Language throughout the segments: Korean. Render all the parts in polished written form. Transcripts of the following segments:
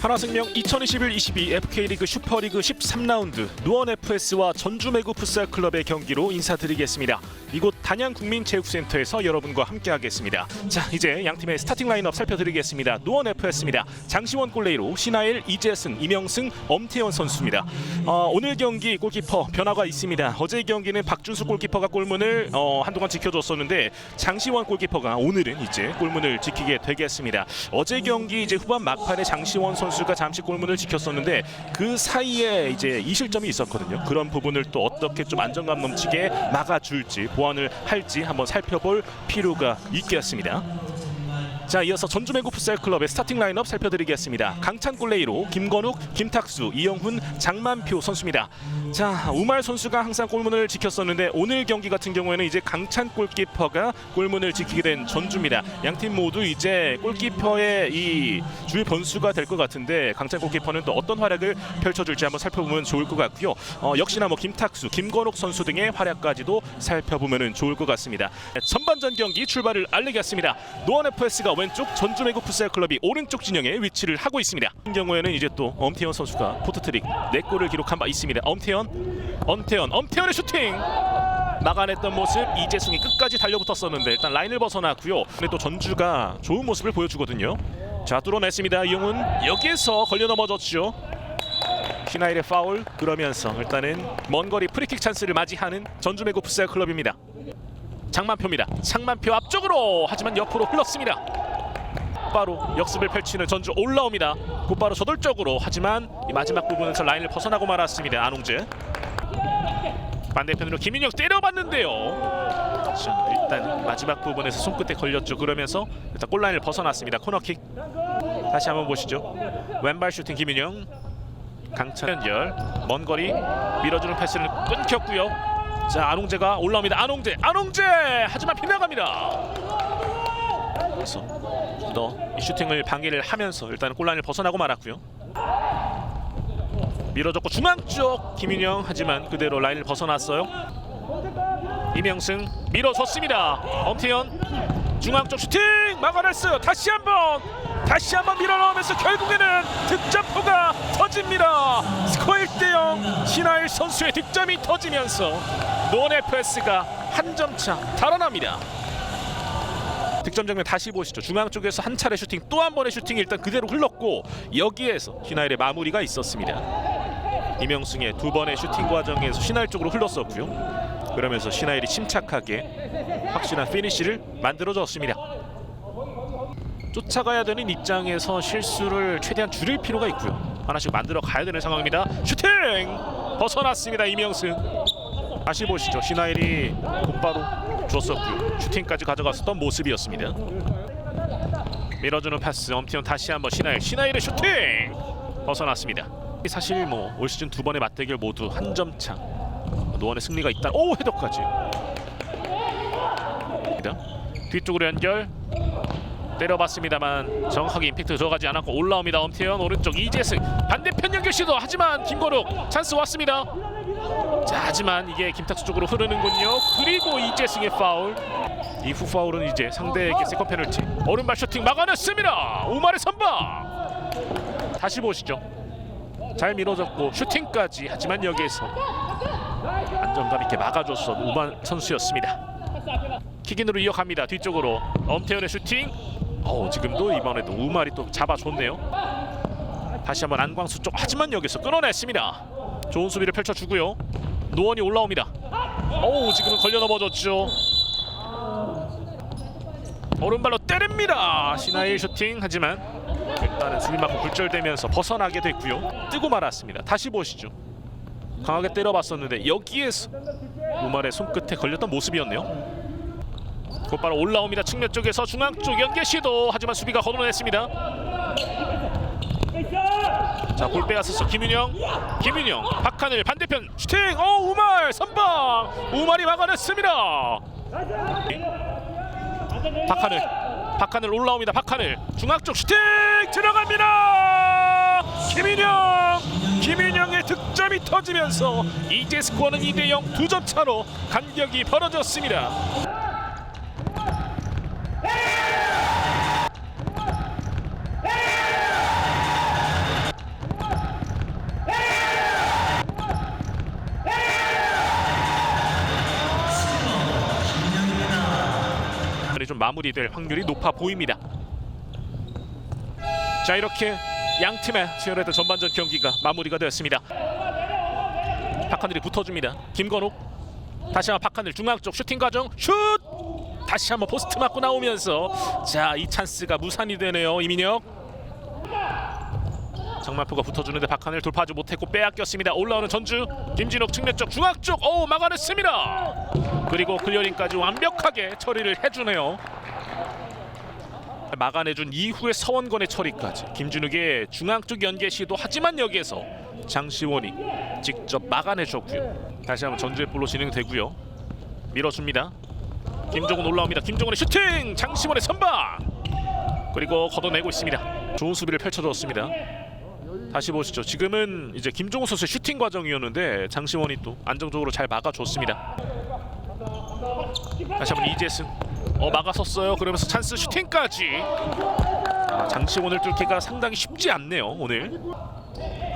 하나생명 2021-22 FK리그 슈퍼리그 13라운드 노원FS와 전주매구 풋살클럽의 경기로 인사드리겠습니다. 이곳 단양국민체육센터에서 여러분과 함께하겠습니다. 자, 이제 양팀의 스타팅 라인업 살펴드리겠습니다. 노원FS입니다. 장시원 골레이로, 신하일, 이재승, 이명승, 엄태현 선수입니다. 오늘 경기 골키퍼 변화가 있습니다. 어제 경기는 박준수 골키퍼가 골문을 한동안 지켜줬었는데 장시원 골키퍼가 오늘은 이제 골문을 지키게 되겠습니다. 어제 경기 이제 후반 막판에 장시원 선수가 잠시 골문을 지켰었는데 그 사이에 이제 이실점이 있었거든요. 그런 부분을 또 어떻게 좀 안정감 넘치게 막아줄지, 보완을 할지 한번 살펴볼 필요가 있겠습니다. 자, 이어서 전주매구 풋살클럽의 스타팅 라인업 살펴드리겠습니다. 강찬 골레이로, 김건욱, 김탁수, 이영훈, 장만표 선수입니다. 자, 우말 선수가 항상 골문을 지켰었는데 오늘 경기 같은 경우에는 이제 강찬 골키퍼가 골문을 지키게 된 전주입니다. 양팀 모두 이제 골키퍼의 이 주요 변수가 될 것 같은데 강찬 골키퍼는 또 어떤 활약을 펼쳐줄지 한번 살펴보면 좋을 것 같고요. 역시나 뭐 김탁수, 김건욱 선수 등의 활약까지도 살펴보면 좋을 것 같습니다. 전반전 경기 출발을 알리겠습니다. 노원FS가 왼쪽, 전주매구 풋살클럽이 오른쪽 진영에 위치를 하고 있습니다. 이 경우에는 이제 또 엄태현 선수가 포트트릭 4골을 기록한 바 있습니다. 엄태현의 슈팅 막아냈던 모습, 이재승이 끝까지 달려붙었었는데 일단 라인을 벗어났고요. 근데 또 전주가 좋은 모습을 보여주거든요. 자, 뚫어냈습니다. 이영훈 여기에서 걸려 넘어졌죠. 신하일의 파울. 그러면서 일단은 먼 거리 프리킥 찬스를 맞이하는 전주매구 풋살클럽입니다. 장만표입니다. 장만표 앞쪽으로, 하지만 옆으로 흘렀습니다. 곧바로 역습을 펼치는 전주 올라옵니다. 곧바로 저돌적으로, 하지만 이 마지막 부분에서 라인을 벗어나고 말았습니다. 안홍재. 반대편으로 김인영 때려봤는데요. 자, 일단 마지막 부분에서 손끝에 걸렸죠. 그러면서 일단 골라인을 벗어났습니다. 코너킥. 다시 한번 보시죠. 왼발 슈팅 김인영. 강찬 연결. 먼 거리 밀어주는 패스는 끊겼고요. 자, 안홍재가 올라옵니다. 안홍재 하지만 빗나갑니다. 그래서 더 이 슈팅을 방해를 하면서 일단 골라인을 벗어나고 말았고요. 밀어줬고 중앙 쪽 김인영, 하지만 그대로 라인을 벗어났어요. 이명승 밀어줬습니다. 엄태현 중앙 쪽 슈팅 막아냈어요. 다시 한번 밀어넣으면서 결국에는 득점포가 터집니다. 스코어 1대0. 신하일 선수의 득점이 터지면서 노원FS가 한 점 차 달아납니다. 득점 장면 다시 보시죠. 중앙 쪽에서 한 차례 슈팅, 또 한 번의 슈팅이 일단 그대로 흘렀고 여기에서 신하일의 마무리가 있었습니다. 이명승의 두 번의 슈팅 과정에서 신하일 쪽으로 흘렀었고요. 그러면서 신하일이 침착하게 확실한 피니시를 만들어줬습니다. 쫓아가야 되는 입장에서 실수를 최대한 줄일 필요가 있고요. 하나씩 만들어 가야 되는 상황입니다. 슈팅! 벗어났습니다. 이명승. 다시 보시죠. 신하일이 곧바로 줬었고요. 슈팅까지 가져갔었던 모습이었습니다. 밀어주는 패스, 엄태현 다시 한번 신하일의 슈팅! 벗어났습니다. 사실 뭐 올 시즌 두 번의 맞대결 모두 한 점 차. 노원의 승리가 있다. 오, 헤더까지. 뒤쪽으로 연결. 때려봤습니다만 정확하게 임팩트 들어가지 않았고 올라옵니다. 엄태현 오른쪽, 이재승 반대편 연결 시도, 하지만 김건욱 찬스 왔습니다. 자, 하지만 이게 김탁수 쪽으로 흐르는군요. 그리고 이재승의 파울. 이후 파울은 이제 상대에게 세컨 페널티. 오른발 슈팅 막아냈습니다. 우말의 선방. 다시 보시죠. 잘 밀어졌고 슈팅까지, 하지만 여기에서 안정감 있게 막아줬던 우말 선수였습니다. 킥인으로 이어갑니다. 뒤쪽으로 엄태현의 슈팅. 지금도 이번에도 우말이 또 잡아줬네요. 다시 한번 안광수 쪽, 하지만 여기서 끊어냈습니다. 좋은 수비를 펼쳐주고요. 노원이 올라옵니다. 지금은 걸려 넘어졌죠. 오른발로 때립니다. 신하일 슈팅, 하지만 일단은 수비 맞고 굴절되면서 벗어나게 됐고요. 뜨고 말았습니다. 다시 보시죠. 강하게 때려봤었는데 여기에서 우말의 손끝에 걸렸던 모습이었네요. 곧바로 올라옵니다. 측면 쪽에서 중앙 쪽 연계 시도, 하지만 수비가 걷어냈습니다. 자, 볼 빼앗았어. 김윤영 박하늘 반대편 슈팅. 우말 선방. 우말이 막아냈습니다. 박하늘 올라옵니다. 박하늘 중앙 쪽 슈팅 들어갑니다. 김윤영의 득점이 터지면서 이제 스코어는 2대0, 2점 차로 간격이 벌어졌습니다. 좀 마무리될 확률이 높아 보입니다. 자, 이렇게 양 팀의 치열했던 전반전 경기가 마무리가 되었습니다. 박하늘이 붙어줍니다. 김건욱 다시 한번 박하늘 중앙 쪽 슈팅 과정 슛! 다시 한번 포스트 맞고 나오면서 자, 이 찬스가 무산이 되네요. 이민혁 정말포가 붙어주는데 박하늘 돌파하지 못했고 빼앗겼습니다. 올라오는 전주 김진욱 측면 쪽 중앙 쪽 막아냈습니다. 그리고 클리어링까지 완벽하게 처리를 해주네요. 막아내준 이후에 서원건의 처리까지 김진욱의 중앙 쪽 연계 시도 하지만 여기에서 장시원이 직접 막아내줬고요. 다시 한번 전주의 볼로 진행되고요. 밀어줍니다. 김종훈 올라옵니다. 김종훈의 슈팅! 장시원의 선방! 그리고 걷어내고 있습니다. 좋은 수비를 펼쳐줬습니다. 다시 보시죠. 지금은 이제 김종훈 선수의 슈팅 과정이었는데 장시원이 또 안정적으로 잘 막아줬습니다. 다시 한번 이재승 막아섰어요. 그러면서 찬스 슈팅까지. 장시원을 뚫기가 상당히 쉽지 않네요 오늘.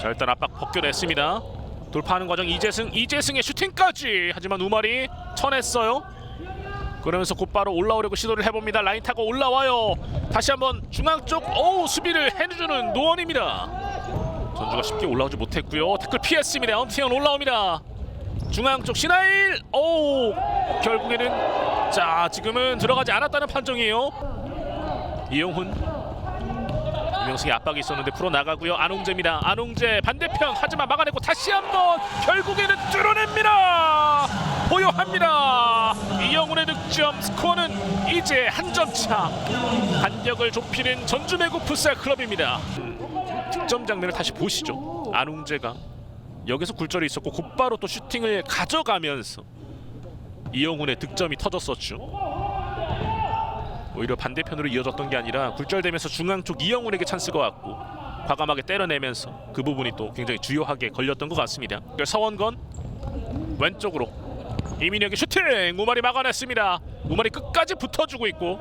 자, 일단 압박 벗겨냈습니다. 돌파하는 과정 이재승의 슈팅까지. 하지만 우마리 쳐냈어요. 그러면서 곧바로 올라오려고 시도를 해봅니다. 라인 타고 올라와요. 다시 한번 중앙 쪽 수비를 해주는 노원입니다. 전주가 쉽게 올라오지 못했고요. 태클 피했습니다. 엄티현 올라옵니다. 중앙 쪽 신하일 결국에는 자, 지금은 들어가지 않았다는 판정이에요. 이영훈 이명승의 압박이 있었는데 풀어나가고요. 안홍재입니다. 안홍재 반대편 하지만 막아내고 다시 한번 결국에는 뚫어냅니다. 보여합니다. 이영훈의 득점. 스코어는 이제 한 점 차. 간격을 좁히는 전주매구 풋살 클럽입니다. 득점 장면을 다시 보시죠. 안홍재가 여기서 굴절이 있었고 곧바로 또 슈팅을 가져가면서 이영훈의 득점이 터졌었죠. 오히려 반대편으로 이어졌던 게 아니라 굴절되면서 중앙 쪽 이영훈에게 찬스가 왔고 과감하게 때려내면서 그 부분이 또 굉장히 주요하게 걸렸던 것 같습니다. 서원건 왼쪽으로 이민혁의 슈팅! 우마리 막아냈습니다. 우마리 끝까지 붙어주고 있고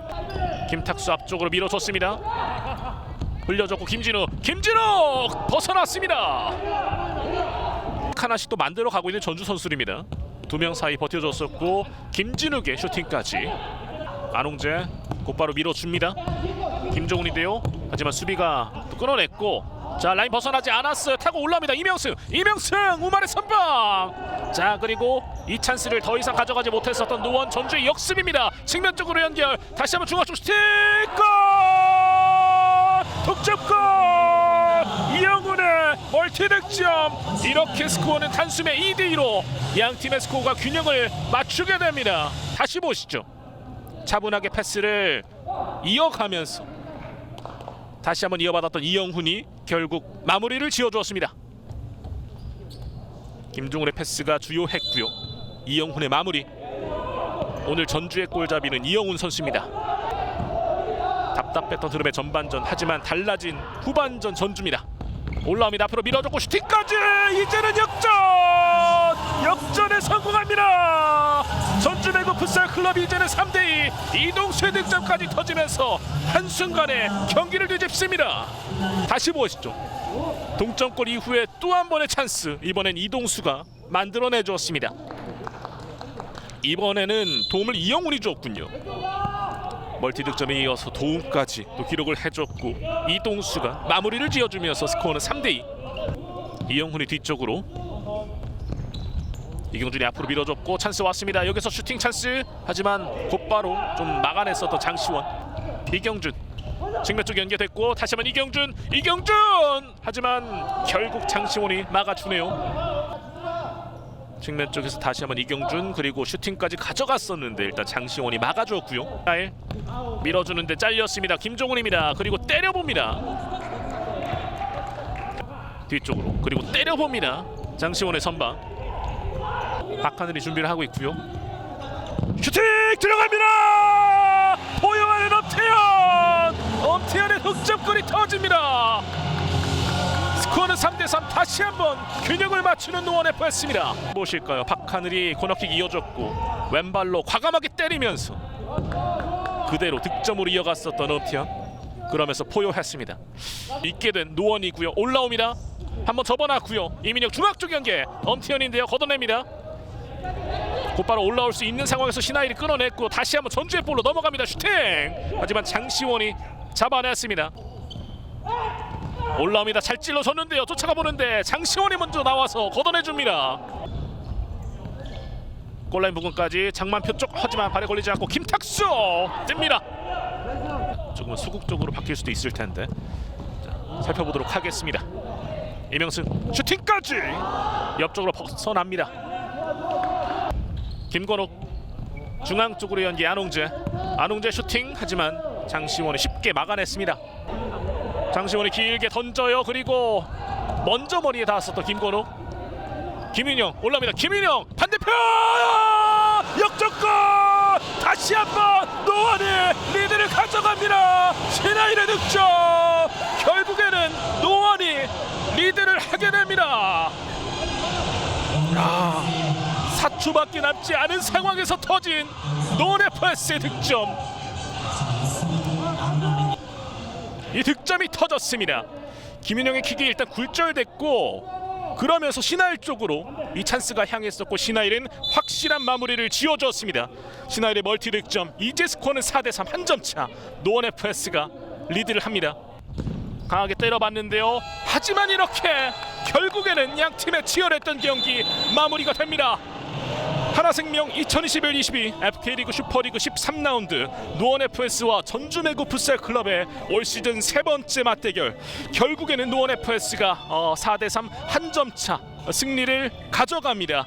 김탁수 앞쪽으로 밀어줬습니다. 흘려줬고 김진욱 벗어났습니다. 하나씩 또 만들어가고 있는 전주 선수입니다. 두 명 사이 버텨줬었고 김진욱의 슈팅까지. 안홍재 곧바로 밀어줍니다. 김종훈인데요. 하지만 수비가 또 끊어냈고 자, 라인 벗어나지 않았어요. 타고 올라옵니다. 이명승 우마의 선방. 자, 그리고 이 찬스를 더 이상 가져가지 못했었던 노원 전주의 역습입니다. 측면 쪽으로 연결. 다시 한번 중앙 쪽 슈팅! 골! 득점골! 이영훈의 멀티 득점. 이렇게 스코어는 단숨에 2대2로 양 팀의 스코어가 균형을 맞추게 됩니다. 다시 보시죠. 차분하게 패스를 이어가면서 다시 한번 이어받았던 이영훈이 결국 마무리를 지어주었습니다. 김종훈의 패스가 주요했고요. 이영훈의 마무리. 오늘 전주의 골잡이는 이영훈 선수입니다. 답답했던 흐름의 전반전, 하지만 달라진 후반전 전주입니다. 올라옵니다. 앞으로 밀어줬고 슈팅까지. 이제는 역전에 성공합니다. 전주매구 풋살 클럽이 이제는 3대2 이동수의 득점까지 터지면서 한순간에 경기를 뒤집습니다. 다시 보시죠. 동점골 이후에 또 한 번의 찬스. 이번엔 이동수가 만들어내주었습니다. 이번에는 도움을 이영훈이 줬군요. 멀티 득점에 이어서 도움까지 또 기록을 해줬고 이동수가 마무리를 지어주면서 스코어는 3대2. 이영훈이 뒤쪽으로, 이경준이 앞으로 밀어줬고 찬스 왔습니다. 여기서 슈팅 찬스. 하지만 곧바로 좀 막아냈었던 장시원. 이경준 측면 쪽 연계됐고 다시 한번 이경준. 하지만 결국 장시원이 막아주네요. 측면 쪽에서 다시 한번 이경준, 그리고 슈팅까지 가져갔었는데 일단 장시원이 막아줬고요. 밀어주는데 잘렸습니다. 김종훈입니다. 그리고 때려봅니다. 뒤쪽으로, 그리고 때려봅니다. 장시원의 선방. 박하늘이 준비를 하고 있고요. 슈팅 들어갑니다. 보여하는 엄태현의 득점골이 터집니다. 스코어는 3대3. 다시 한번 균형을 맞추는 노원 FS입니다. 무엇일까요? 박하늘이 코너킥 이어줬고 왼발로 과감하게 때리면서 그대로 득점으로 이어갔었던 엄태현. 그러면서 포효했습니다. 있게 된 노원이고요. 올라옵니다. 한번 접어놨고요. 이민혁 중앙 쪽 연계. 엄태현인데요. 걷어냅니다. 곧바로 올라올 수 있는 상황에서 신하일이 끊어냈고 다시 한번 전주의 볼로 넘어갑니다. 슈팅! 하지만 장시원이 잡아냈습니다. 올라옵니다. 잘 찔러줬는데요. 쫓아가 보는데 장시원이 먼저 나와서 걷어내줍니다. 골라인 부근까지 장만표 쪽, 하지만 발에 걸리지 않고 김탁수 뜹니다. 조금은 수국적으로 바뀔 수도 있을 텐데 자, 살펴보도록 하겠습니다. 이명승 슈팅까지 옆쪽으로 벗어납니다. 김건욱 중앙 쪽으로 연기 안홍재 슈팅, 하지만 장시원이 쉽게 막아냈습니다. 장시원이 길게 던져요. 그리고 먼저 머리에 닿았었던 김건욱. 김윤영 올라옵니다. 김윤영 반대편 역전골! 다시 한번 노원이 리드를 가져갑니다. 신하일의 득점. 결국에는 노원이 리드를 하게 됩니다. 4초밖에 남지 않은 상황에서 터진 노원 FS의 득점. 이 득점이 터졌습니다. 김윤영의 킥이 일단 굴절됐고, 그러면서 신하일 쪽으로 이 찬스가 향했었고 신하일은 확실한 마무리를 지어줬습니다. 신하일의 멀티 득점. 이제 스코어는 4대3 한 점 차. 노원 FS가 리드를 합니다. 강하게 때려봤는데요. 하지만 이렇게 결국에는 양 팀의 치열했던 경기 마무리가 됩니다. 하나생명 2021-22 FK리그 슈퍼리그 13라운드 노원 FS와 전주매구 풋살클럽의 올 시즌 세 번째 맞대결. 결국에는 노원 FS가 4대3 한 점 차 승리를 가져갑니다.